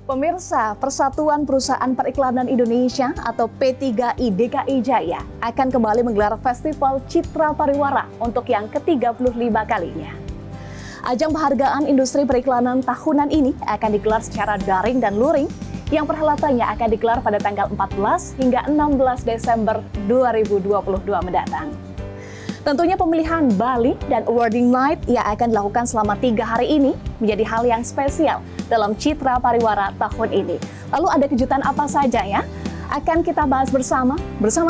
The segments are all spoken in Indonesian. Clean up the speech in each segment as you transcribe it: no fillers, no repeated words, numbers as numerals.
Pemirsa, Persatuan Perusahaan Periklanan Indonesia atau P3I DKI Jaya akan kembali menggelar Festival Citra Pariwara untuk yang ke-35 kalinya. Ajang penghargaan industri periklanan tahunan ini akan digelar secara daring dan luring, yang perhelatannya akan digelar pada tanggal 14 hingga 16 Desember 2022 mendatang. Tentunya pemilihan Bali dan awarding night yang akan dilakukan selama 3 hari ini menjadi hal yang spesial dalam Citra Pariwara tahun ini. Lalu ada kejutan apa saja ya? Akan kita bahas bersama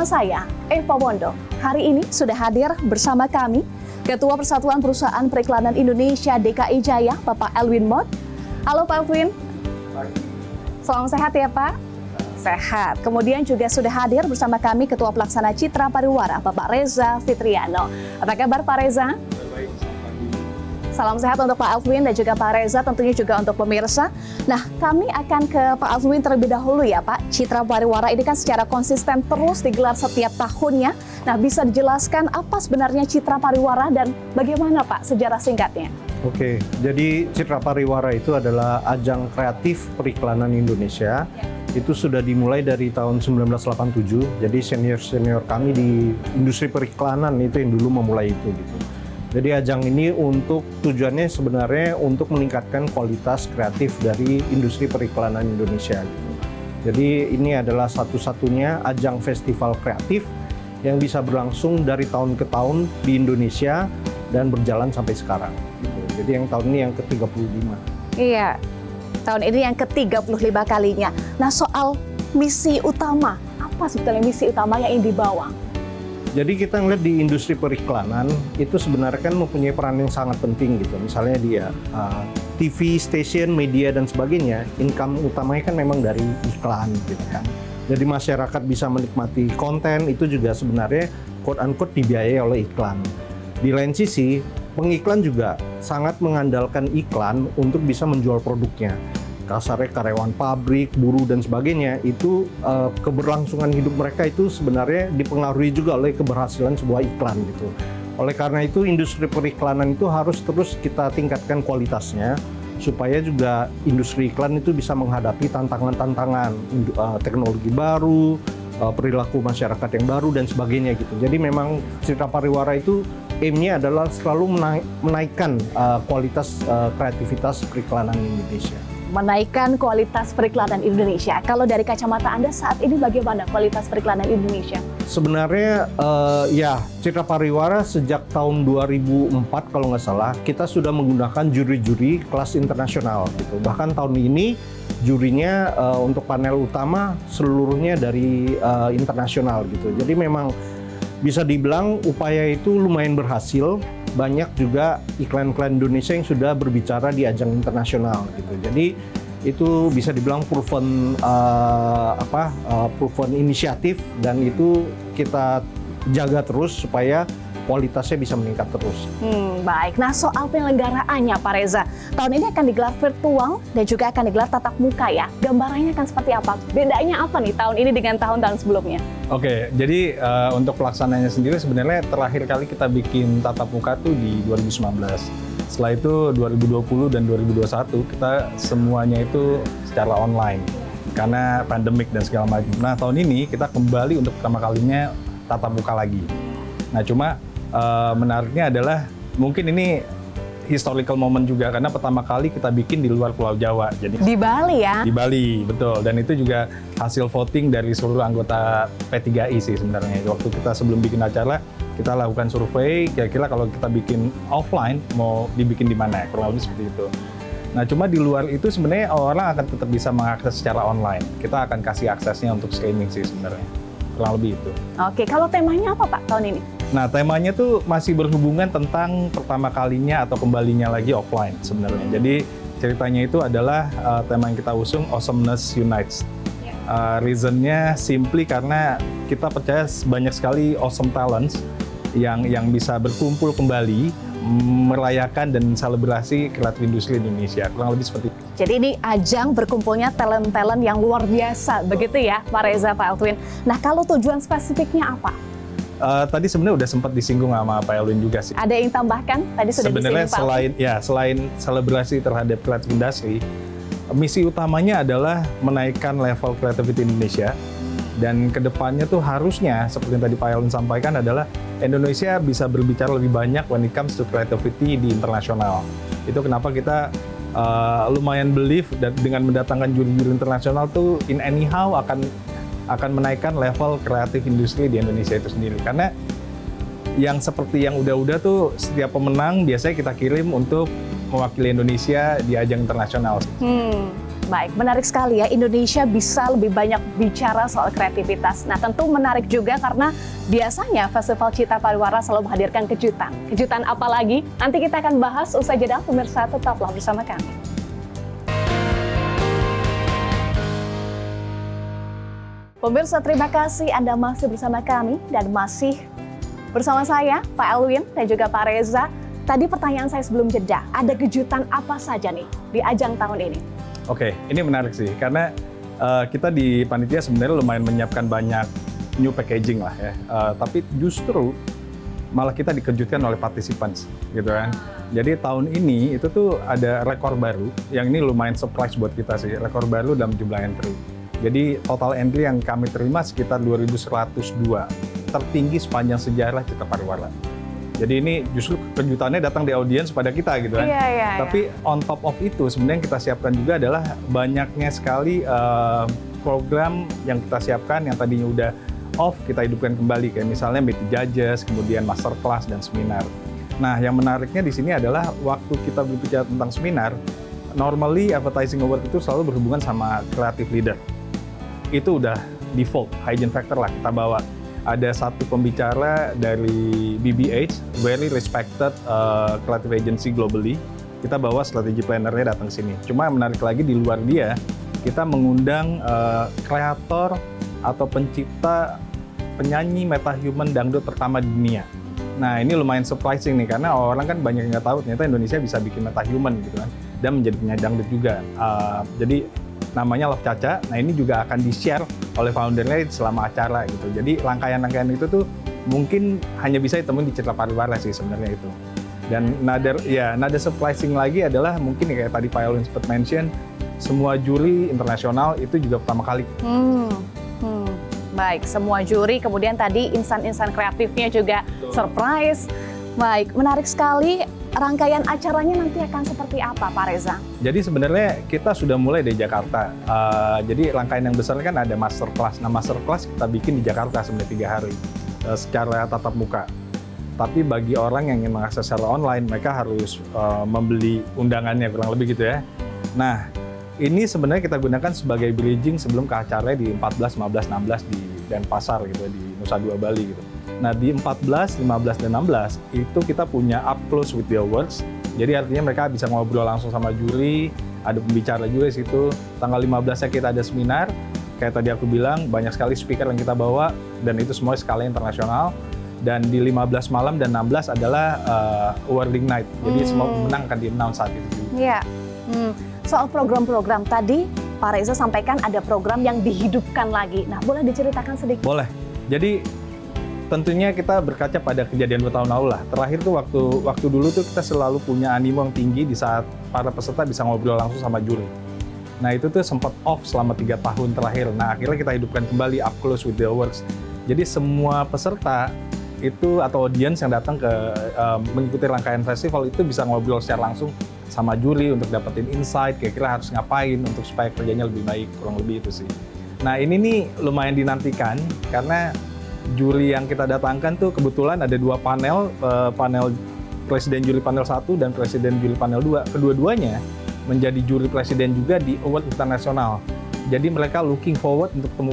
saya, Eva Wondo. Hari ini sudah hadir bersama kami Ketua Persatuan Perusahaan Periklanan Indonesia DKI Jaya, Bapak Elwin Mot. Halo Pak Elwin. Salam sehat ya Pak. Sehat. Kemudian juga sudah hadir bersama kami Ketua Pelaksana Citra Pariwara, Bapak Reza Fitriano. Apa kabar Pak Reza? Baik, salam sehat untuk Pak Elwin dan juga Pak Reza, tentunya juga untuk pemirsa. Nah, kami akan ke Pak Elwin terlebih dahulu ya Pak. Citra Pariwara ini kan secara konsisten terus digelar setiap tahunnya. Nah, bisa dijelaskan apa sebenarnya Citra Pariwara dan bagaimana Pak sejarah singkatnya? Oke, jadi Citra Pariwara itu adalah ajang kreatif periklanan Indonesia. Itu sudah dimulai dari tahun 1987, jadi senior-senior kami di industri periklanan itu yang dulu memulai itu gitu. Jadi ajang ini tujuannya sebenarnya untuk meningkatkan kualitas kreatif dari industri periklanan Indonesia gitu. Jadi ini adalah satu-satunya ajang festival kreatif yang bisa berlangsung dari tahun ke tahun di Indonesia dan berjalan sampai sekarang gitu. Jadi yang tahun ini yang ke-35. Iya. Tahun ini yang ke-35 kalinya. Nah, soal misi utama, apa sebetulnya misi utama yang ingin dibawa? Jadi kita ngeliat di industri periklanan, itu sebenarnya kan mempunyai peran yang sangat penting gitu. Misalnya dia TV, station, media, dan sebagainya, income utamanya kan memang dari iklan gitu kan. Jadi masyarakat bisa menikmati konten, itu juga sebenarnya quote-unquote dibiayai oleh iklan. Di lain sisi, pengiklan juga sangat mengandalkan iklan untuk bisa menjual produknya. Kasarnya karyawan pabrik, buruh, dan sebagainya, itu keberlangsungan hidup mereka itu sebenarnya dipengaruhi juga oleh keberhasilan sebuah iklan gitu. Oleh karena itu, industri periklanan itu harus terus kita tingkatkan kualitasnya, supaya juga industri iklan itu bisa menghadapi tantangan-tantangan teknologi baru, perilaku masyarakat yang baru, dan sebagainya gitu. Jadi memang Citra Pariwara itu aim-nya adalah selalu menaikkan kualitas kreativitas periklanan Indonesia. Menaikkan kualitas periklanan Indonesia. Kalau dari kacamata Anda saat ini bagaimana kualitas periklanan Indonesia? Sebenarnya ya, Citra Pariwara sejak tahun 2004 kalau nggak salah, kita sudah menggunakan juri-juri kelas internasional gitu. Bahkan tahun ini jurinya untuk panel utama seluruhnya dari internasional gitu. Jadi memang bisa dibilang upaya itu lumayan berhasil. Banyak juga iklan-iklan Indonesia yang sudah berbicara di ajang internasional gitu. Jadi itu bisa dibilang proven proven inisiatif, dan itu kita jaga terus supaya kualitasnya bisa meningkat terus. Baik. Nah, soal penyelenggaraannya Pak Reza, tahun ini akan digelar virtual dan juga akan digelar tatap muka ya. Gambarannya akan seperti apa? Bedanya apa nih tahun ini dengan tahun-tahun sebelumnya? Oke, jadi untuk pelaksanaannya sendiri sebenarnya terakhir kali kita bikin tatap muka tuh di 2019. Setelah itu 2020 dan 2021 kita semuanya itu secara online karena pandemik dan segala macam. Nah, tahun ini kita kembali untuk pertama kalinya tatap muka lagi. Nah, cuma menariknya adalah mungkin ini historical moment juga karena pertama kali kita bikin di luar Pulau Jawa. Jadi di Bali ya? Di Bali, betul. Dan itu juga hasil voting dari seluruh anggota P3I sih sebenarnya. Waktu kita sebelum bikin acara, kita lakukan survei, kira-kira kalau kita bikin offline, mau dibikin di mana? Kurang lebih seperti itu. Nah, cuma di luar itu sebenarnya orang akan tetap bisa mengakses secara online. Kita akan kasih aksesnya untuk streaming sih sebenarnya. Kurang lebih itu. Oke, kalau temanya apa Pak tahun ini? Nah, temanya tuh masih berhubungan tentang pertama kalinya atau kembalinya lagi offline sebenarnya. Jadi ceritanya itu adalah tema yang kita usung, Awesomeness Unites. Reasonnya simply karena kita percaya banyak sekali awesome talents yang bisa berkumpul kembali, merayakan dan selebrasi kreatif industri Indonesia. Kurang lebih seperti itu. Jadi ini ajang berkumpulnya talent-talent yang luar biasa, begitu ya Pak Reza, Pak Elwin. Nah, kalau tujuan spesifiknya apa? Tadi sebenarnya udah sempat disinggung sama Pak Elwin juga sih. Ada yang tambahkan? Tadi sudah sebenarnya disinggung Pak. Selain selebrasi terhadap kreatif industri, Misi utamanya adalah menaikkan level creativity Indonesia, dan kedepannya tuh harusnya seperti yang tadi Pak Elwin sampaikan adalah Indonesia bisa berbicara lebih banyak when it comes to creativity di internasional. Itu kenapa kita lumayan believe dengan mendatangkan juri-juri internasional tuh in anyhow akan menaikkan level kreatif industri di Indonesia itu sendiri. Karena yang seperti yang udah-udah tuh setiap pemenang biasanya kita kirim untuk mewakili Indonesia di ajang internasional. Baik, menarik sekali ya, Indonesia bisa lebih banyak bicara soal kreativitas. Nah, tentu menarik juga karena biasanya Festival Citra Pariwara selalu menghadirkan kejutan. Kejutan apa lagi? Nanti kita akan bahas usai jeda, pemirsa tetaplah bersama kami. Pemirsa, terima kasih Anda masih bersama kami dan masih bersama saya, Pak Elwin dan juga Pak Reza. Tadi pertanyaan saya sebelum jeda, ada kejutan apa saja nih di ajang tahun ini? Oke, ini menarik sih, karena kita di panitia sebenarnya lumayan menyiapkan banyak new packaging lah ya. Tapi justru malah kita dikejutkan oleh participants, gitu kan. Jadi tahun ini itu tuh ada rekor baru, yang ini lumayan surprise buat kita sih, rekor baru dalam jumlah entry. Jadi total entry yang kami terima sekitar 2.102, tertinggi sepanjang sejarah Citra Pariwara. Jadi ini justru kejutannya datang di audiens pada kita gitu kan. Tapi on top of itu sebenarnya yang kita siapkan juga adalah banyaknya sekali program yang kita siapkan yang tadinya udah off, kita hidupkan kembali. Kayak misalnya meet the judges, kemudian masterclass dan seminar. Nah, yang menariknya di sini adalah waktu kita berbicara tentang seminar, normally advertising award itu selalu berhubungan sama creative leader. Itu udah default, hygiene factor lah kita bawa. Ada satu pembicara dari BBH, very respected creative agency globally. Kita bawa strategi planner-nya datang ke sini. Cuma yang menarik lagi di luar dia, kita mengundang kreator atau pencipta penyanyi metahuman dangdut pertama di dunia. Nah, ini lumayan surprising nih, karena orang kan banyak yang nggak tahu ternyata Indonesia bisa bikin metahuman gitu kan, dan menjadi penyanyi dangdut juga. Jadi namanya Love Caca. Nah, ini juga akan di-share oleh foundernya selama acara gitu. Jadi rangkaian-rangkaian itu tuh mungkin hanya bisa ditemuin di Citra Pariwara sih sebenarnya itu. Dan another surprising lagi adalah mungkin kayak tadi Pak Elwin sempat mention, semua juri internasional itu juga pertama kali. Baik, semua juri, kemudian tadi insan-insan kreatifnya juga surprise. Baik, menarik sekali. Rangkaian acaranya nanti akan seperti apa, Pak Reza? Jadi sebenarnya kita sudah mulai dari Jakarta. Jadi rangkaian yang besar kan ada masterclass. Nah, masterclass kita bikin di Jakarta sebenarnya 3 hari secara tatap muka. Tapi bagi orang yang ingin mengakses secara online, mereka harus membeli undangannya, kurang lebih gitu ya. Nah, ini sebenarnya kita gunakan sebagai bridging sebelum ke acaranya di 14, 15, 16 di Denpasar gitu, di Nusa Dua Bali gitu. Nah, di 14, 15, dan 16 itu kita punya up close with the awards. Jadi artinya mereka bisa ngobrol langsung sama juri, ada pembicara juga di situ. Tanggal 15-nya kita ada seminar. Kayak tadi aku bilang, banyak sekali speaker yang kita bawa, dan itu semua skala internasional. Dan di 15 malam dan 16 adalah awarding night. Jadi semua pemenang akan di-announce saat itu. Iya. Soal program-program tadi, Pak Reza sampaikan ada program yang dihidupkan lagi. Nah, boleh diceritakan sedikit? Boleh. Jadi tentunya kita berkaca pada kejadian 2 tahun lalu lah. Terakhir tuh waktu dulu tuh kita selalu punya animo yang tinggi di saat para peserta bisa ngobrol langsung sama juri. Nah, itu tuh sempat off selama 3 tahun terakhir. Nah, akhirnya kita hidupkan kembali up close with the awards. Jadi semua peserta itu atau audiens yang datang ke mengikuti rangkaian festival itu bisa ngobrol secara langsung sama juri untuk dapetin insight, kira-kira harus ngapain untuk supaya kerjanya lebih baik, kurang lebih itu sih. Nah, ini nih lumayan dinantikan karena juri yang kita datangkan tuh kebetulan ada 2 panel, panel Presiden Juri Panel 1 dan Presiden Juri Panel 2. Kedua-duanya menjadi juri presiden juga di award internasional. Jadi mereka looking forward untuk ketemu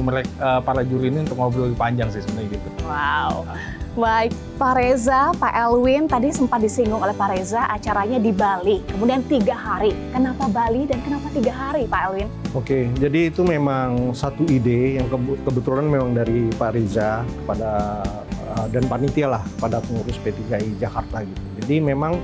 para juri ini untuk ngobrol lebih panjang sih sebenarnya gitu. Wow. Baik, Pak Reza, Pak Elwin, tadi sempat disinggung oleh Pak Reza acaranya di Bali, kemudian 3 hari. Kenapa Bali dan kenapa 3 hari, Pak Elwin? Oke, jadi itu memang satu ide yang kebetulan memang dari Pak Reza kepada dan panitia lah pada pengurus P3I Jakarta gitu. Jadi memang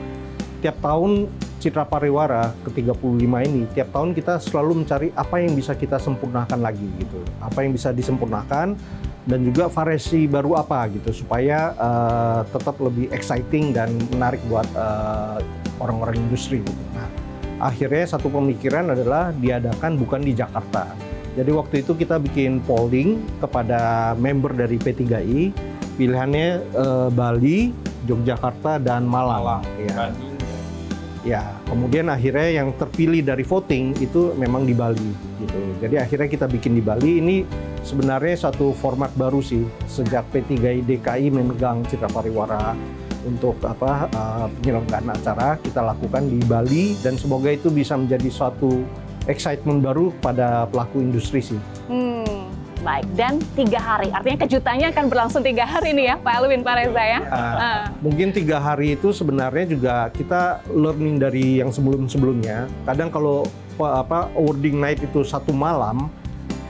tiap tahun Citra Pariwara ke-35 ini, tiap tahun kita selalu mencari apa yang bisa kita sempurnakan lagi gitu. Apa yang bisa disempurnakan dan juga variasi baru apa gitu supaya tetap lebih exciting dan menarik buat orang-orang industri gitu. Nah, akhirnya satu pemikiran adalah diadakan bukan di Jakarta. Jadi waktu itu kita bikin polling kepada member dari P3I, pilihannya Bali, Yogyakarta, dan Malang. Ya. Ya, kemudian akhirnya yang terpilih dari voting itu memang di Bali gitu. Jadi akhirnya kita bikin di Bali. Ini sebenarnya satu format baru sih sejak P3I DKI memegang Citra Pariwara untuk penyelenggaraan acara kita lakukan di Bali, dan semoga itu bisa menjadi suatu excitement baru pada pelaku industri sih. Baik, dan 3 hari, artinya kejutannya akan berlangsung 3 hari nih ya, Pak Elwin, Pak Reza ya? Mungkin 3 hari itu sebenarnya juga kita learning dari yang sebelum-sebelumnya. Kadang kalau awarding night itu 1 malam,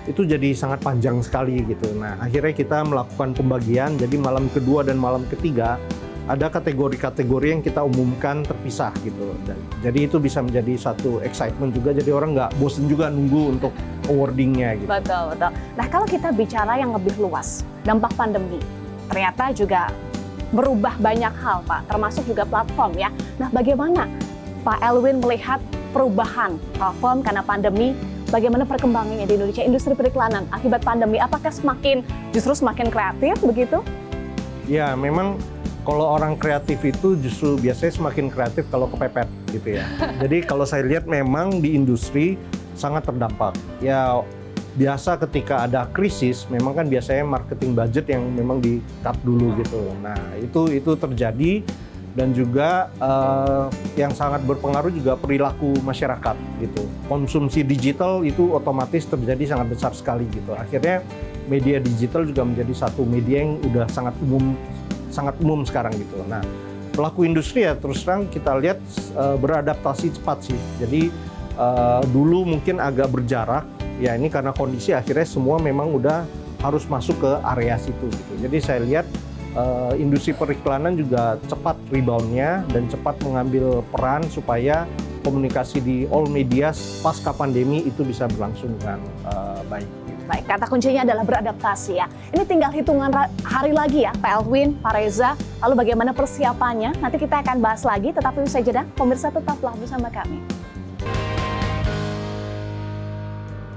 itu jadi sangat panjang sekali gitu. Nah, akhirnya kita melakukan pembagian, jadi malam kedua dan malam ketiga, ada kategori-kategori yang kita umumkan terpisah gitu. Jadi itu bisa menjadi satu excitement juga, jadi orang nggak bosen juga nunggu untuk awardingnya gitu. Betul, betul. Nah, kalau kita bicara yang lebih luas, dampak pandemi ternyata juga berubah banyak hal, Pak, termasuk juga platform ya. Nah, bagaimana Pak Elwin melihat perubahan platform karena pandemi? Bagaimana perkembangannya di Indonesia, industri periklanan akibat pandemi? Apakah justru semakin kreatif begitu? Ya, memang kalau orang kreatif itu justru biasanya semakin kreatif kalau kepepet gitu ya. Jadi kalau saya lihat memang di industri sangat terdampak. Ya biasa ketika ada krisis memang kan biasanya marketing budget yang memang di-cut dulu gitu. Nah itu terjadi, dan juga yang sangat berpengaruh juga perilaku masyarakat gitu. Konsumsi digital itu otomatis terjadi sangat besar sekali gitu. Akhirnya media digital juga menjadi satu media yang udah sangat umum sekarang gitu. Nah, pelaku industri ya terus terang kita lihat beradaptasi cepat sih. Jadi dulu mungkin agak berjarak, ya ini karena kondisi akhirnya semua memang udah harus masuk ke area situ gitu. Jadi saya lihat industri periklanan juga cepat reboundnya dan cepat mengambil peran supaya komunikasi di all media pasca pandemi itu bisa berlangsung dengan baik. Baik, kata kuncinya adalah beradaptasi ya. Ini tinggal hitungan hari lagi ya, Pak Elwin, Pak Reza. Lalu bagaimana persiapannya? Nanti kita akan bahas lagi, tetapi usai jeda, pemirsa tetaplah bersama kami.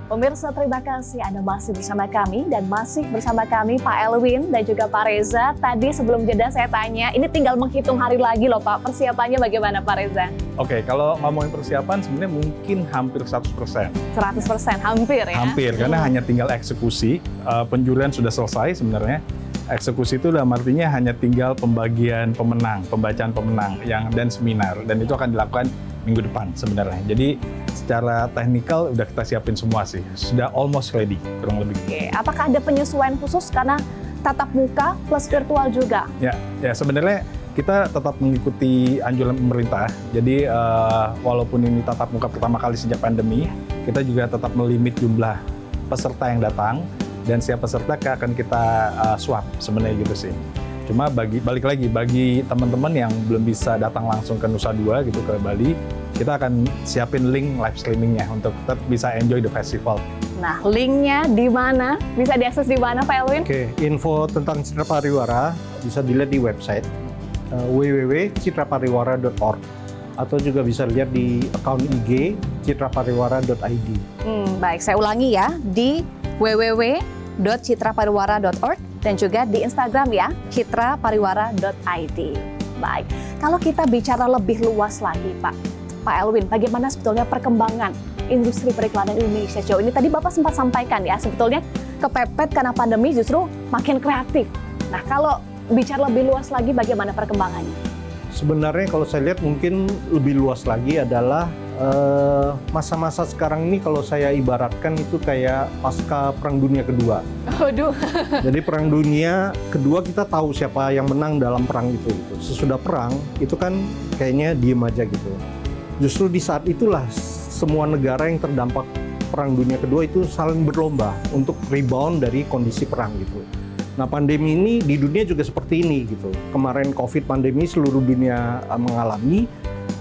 Pemirsa, terima kasih Anda masih bersama kami, dan masih bersama kami Pak Elwin dan juga Pak Reza. Tadi sebelum jeda saya tanya, ini tinggal menghitung hari lagi loh Pak, persiapannya bagaimana Pak Reza? Oke, kalau ngomongin persiapan sebenarnya mungkin hampir 100%. 100%, hampir ya? Hampir, karena hanya tinggal eksekusi. Penjurian sudah selesai sebenarnya. Eksekusi itu dalam artinya hanya tinggal pembagian pemenang, pembacaan pemenang, dan seminar. Dan itu akan dilakukan minggu depan sebenarnya. Jadi secara teknikal udah kita siapin semua sih. Sudah almost ready, kurang lebih. Oke, apakah ada penyesuaian khusus karena tatap muka plus virtual juga? Ya sebenarnya kita tetap mengikuti anjuran pemerintah. Jadi walaupun ini tatap muka pertama kali sejak pandemi, kita juga tetap melimit jumlah peserta yang datang, dan setiap peserta akan kita swab sebenarnya gitu sih. Cuma balik lagi bagi teman-teman yang belum bisa datang langsung ke Nusa Dua gitu, ke Bali, kita akan siapin link live streamingnya untuk tetap bisa enjoy the festival. Nah, linknya di mana? Bisa diakses di mana, Pak Elwin? Oke, info tentang Citra Pariwara bisa dilihat di website www.citrapariwara.org, atau juga bisa lihat di akun IG citrapariwara.id. Baik, saya ulangi ya, di www.citrapariwara.org dan juga di Instagram ya, citrapariwara.id. Baik, kalau kita bicara lebih luas lagi Pak Elwin, bagaimana sebetulnya perkembangan industri periklanan Indonesia sejauh ini? Tadi Bapak sempat sampaikan ya, sebetulnya kepepet karena pandemi justru makin kreatif. Nah, kalau bicara lebih luas lagi, bagaimana perkembangannya? Sebenarnya kalau saya lihat mungkin lebih luas lagi adalah masa-masa sekarang ini kalau saya ibaratkan itu kayak pasca Perang Dunia Kedua. Waduh. Jadi Perang Dunia Kedua kita tahu siapa yang menang dalam perang itu. Sesudah perang itu kan kayaknya diem aja gitu. Justru di saat itulah semua negara yang terdampak Perang Dunia Kedua itu saling berlomba untuk rebound dari kondisi perang gitu. Nah, pandemi ini di dunia juga seperti ini gitu. Kemarin COVID pandemi seluruh dunia mengalami,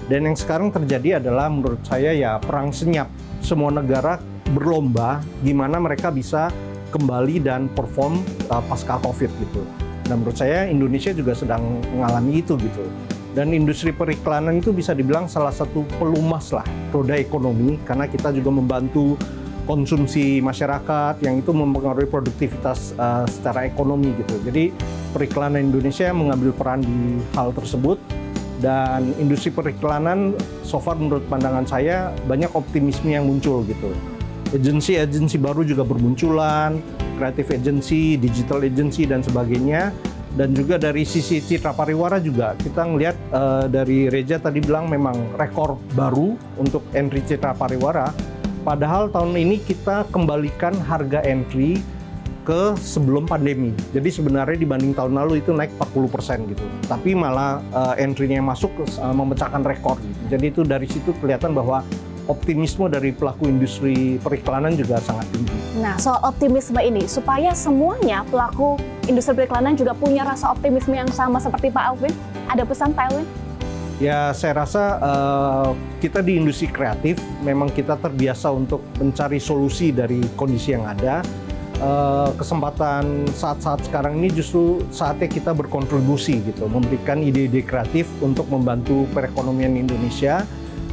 dan yang sekarang terjadi adalah menurut saya ya perang senyap. Semua negara berlomba gimana mereka bisa kembali dan perform pasca COVID gitu. Dan menurut saya Indonesia juga sedang mengalami itu gitu. Dan industri periklanan itu bisa dibilang salah satu pelumas lah roda ekonomi, karena kita juga membantu konsumsi masyarakat yang itu mempengaruhi produktivitas secara ekonomi gitu. Jadi periklanan Indonesia mengambil peran di hal tersebut, dan industri periklanan so far menurut pandangan saya banyak optimisme yang muncul gitu. Agensi-agensi baru juga bermunculan, creative agency, digital agency dan sebagainya. Dan juga dari sisi citra pariwara juga kita ngelihat dari Reza tadi bilang memang rekor baru untuk entry citra pariwara. Padahal tahun ini kita kembalikan harga entry ke sebelum pandemi. Jadi sebenarnya dibanding tahun lalu itu naik 40% gitu. Tapi malah entry-nya yang masuk memecahkan rekor gitu. Jadi itu dari situ kelihatan bahwa optimisme dari pelaku industri periklanan juga sangat tinggi. Nah, soal optimisme ini, supaya semuanya pelaku industri periklanan juga punya rasa optimisme yang sama seperti Pak Alvin, ada pesan Pak Alvin? Ya, saya rasa kita di industri kreatif memang kita terbiasa untuk mencari solusi dari kondisi yang ada. Kesempatan saat-saat sekarang ini justru saatnya kita berkontribusi gitu, memberikan ide-ide kreatif untuk membantu perekonomian Indonesia.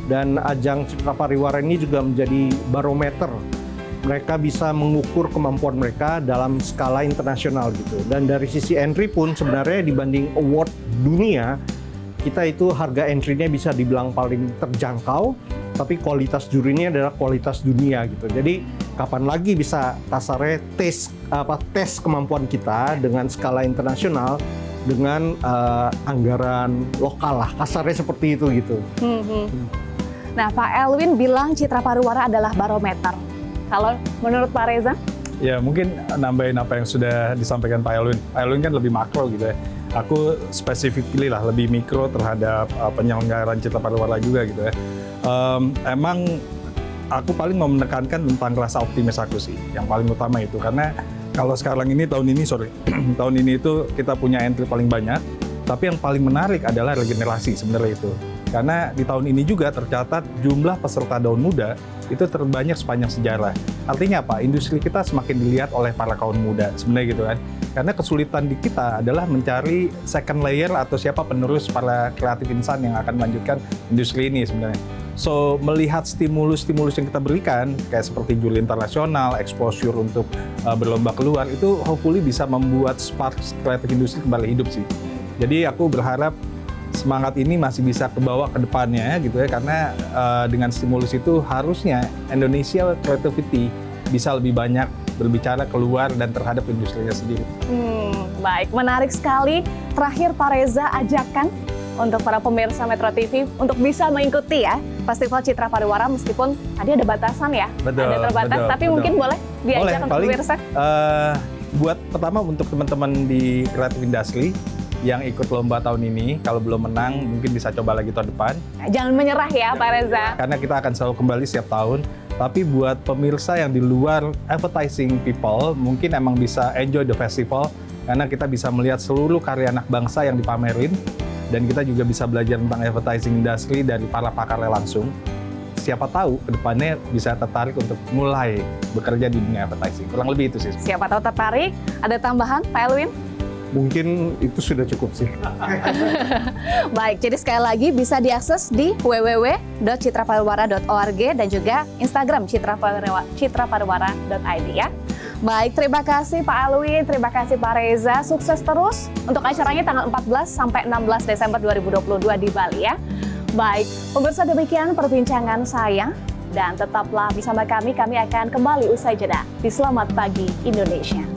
Dan ajang Citra Pariwara ini juga menjadi barometer. Mereka bisa mengukur kemampuan mereka dalam skala internasional gitu. Dan dari sisi entry pun sebenarnya dibanding award dunia, kita itu harga entry-nya bisa dibilang paling terjangkau, tapi kualitas jurinya adalah kualitas dunia gitu. Jadi kapan lagi bisa kasarnya tes kemampuan kita dengan skala internasional dengan anggaran lokal lah, kasarnya seperti itu gitu. Nah, Pak Elwin bilang Citra Pariwara adalah barometer. Kalau menurut Pak Reza? Ya, mungkin nambahin apa yang sudah disampaikan Pak Elwin. Pak Elwin kan lebih makro gitu ya. Aku specifically lah, lebih mikro terhadap penyelenggaraan Citra Pariwara juga gitu ya. Emang aku paling mau menekankan tentang rasa optimis aku sih, yang paling utama itu. Karena kalau sekarang ini, tahun ini itu kita punya entry paling banyak, tapi yang paling menarik adalah regenerasi sebenarnya itu. Karena di tahun ini juga tercatat jumlah peserta daun muda itu terbanyak sepanjang sejarah. Artinya apa? Industri kita semakin dilihat oleh para kaum muda sebenarnya gitu kan. Karena kesulitan di kita adalah mencari second layer atau siapa penerus para kreatif insan yang akan melanjutkan industri ini sebenarnya. So, melihat stimulus-stimulus yang kita berikan, kayak seperti juri internasional, exposure untuk berlomba keluar, itu hopefully bisa membuat spark kreatif industri kembali hidup sih. Jadi aku berharap semangat ini masih bisa kebawa ke depannya gitu ya, karena dengan stimulus itu harusnya Indonesia creativity bisa lebih banyak berbicara keluar dan terhadap industrinya sendiri. Baik, menarik sekali. Terakhir Pak Reza, ajakan untuk para pemirsa Metro TV untuk bisa mengikuti ya Festival Citra Pariwara, meskipun tadi ada batasan ya, ada terbatas, tapi mungkin boleh diajak untuk pemirsa. Buat pertama untuk teman-teman di kreatif industri yang ikut lomba tahun ini, kalau belum menang mungkin bisa coba lagi tahun depan. Jangan menyerah ya Pak Reza. Karena kita akan selalu kembali setiap tahun. Tapi buat pemirsa yang di luar advertising people, mungkin emang bisa enjoy the festival, karena kita bisa melihat seluruh karya anak bangsa yang dipamerin, dan kita juga bisa belajar tentang advertising industry dari para pakarnya langsung. Siapa tahu kedepannya bisa tertarik untuk mulai bekerja di dunia advertising. Kurang lebih itu sih. Siapa tahu tertarik. Ada tambahan Pak Elwin? Mungkin itu sudah cukup sih. Baik, jadi sekali lagi bisa diakses di www.citrapariwara.org dan juga Instagram citrapariwara.id ya. Baik, terima kasih Pak Alwin, terima kasih Pak Reza. Sukses terus untuk acaranya tanggal 14 sampai 16 Desember 2022 di Bali ya. Baik, pemirsa, demikian perbincangan saya. Dan tetaplah bersama kami akan kembali usai jeda di Selamat Pagi Indonesia.